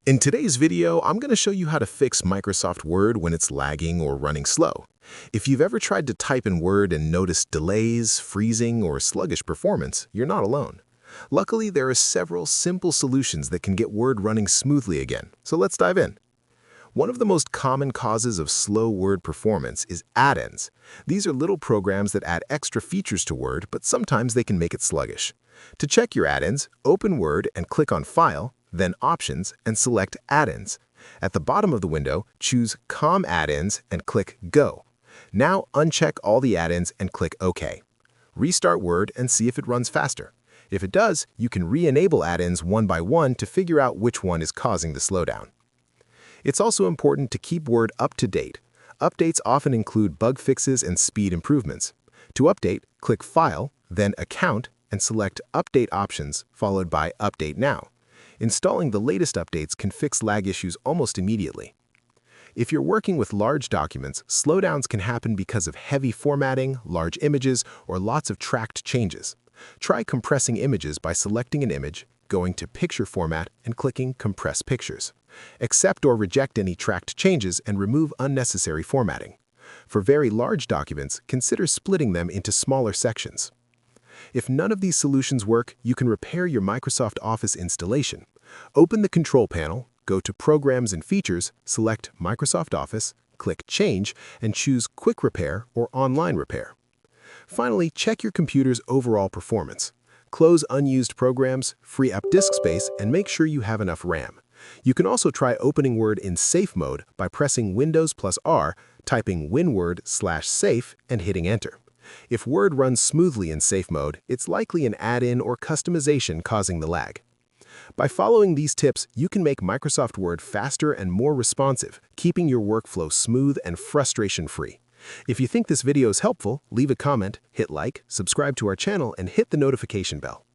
In today's video, I'm going to show you how to fix Microsoft Word when it's lagging or running slow. If you've ever tried to type in Word and noticed delays, freezing, or sluggish performance, you're not alone. Luckily, there are several simple solutions that can get Word running smoothly again, so let's dive in. One of the most common causes of slow Word performance is add-ins. These are little programs that add extra features to Word, but sometimes they can make it sluggish. To check your add-ins, open Word and click on File, then Options, and select Add-ins. At the bottom of the window, choose COM Add-ins and click Go. Now uncheck all the add-ins and click OK. Restart Word and see if it runs faster. If it does, you can re-enable add-ins one by one to figure out which one is causing the slowdown. It's also important to keep Word up to date. Updates often include bug fixes and speed improvements. To update, click File, then Account, and select Update Options, followed by Update Now. Installing the latest updates can fix lag issues almost immediately. If you're working with large documents, slowdowns can happen because of heavy formatting, large images, or lots of tracked changes. Try compressing images by selecting an image, going to Picture Format, and clicking Compress Pictures. Accept or reject any tracked changes and remove unnecessary formatting. For very large documents, consider splitting them into smaller sections. If none of these solutions work, you can repair your Microsoft Office installation. Open the Control Panel, go to Programs and Features, select Microsoft Office, click Change, and choose Quick Repair or Online Repair. Finally, check your computer's overall performance. Close unused programs, free up disk space, and make sure you have enough RAM. You can also try opening Word in Safe Mode by pressing Windows plus R, typing winword/safe, and hitting Enter. If Word runs smoothly in Safe Mode, it's likely an add-in or customization causing the lag. By following these tips, you can make Microsoft Word faster and more responsive, keeping your workflow smooth and frustration-free. If you think this video is helpful, leave a comment, hit like, subscribe to our channel, and hit the notification bell.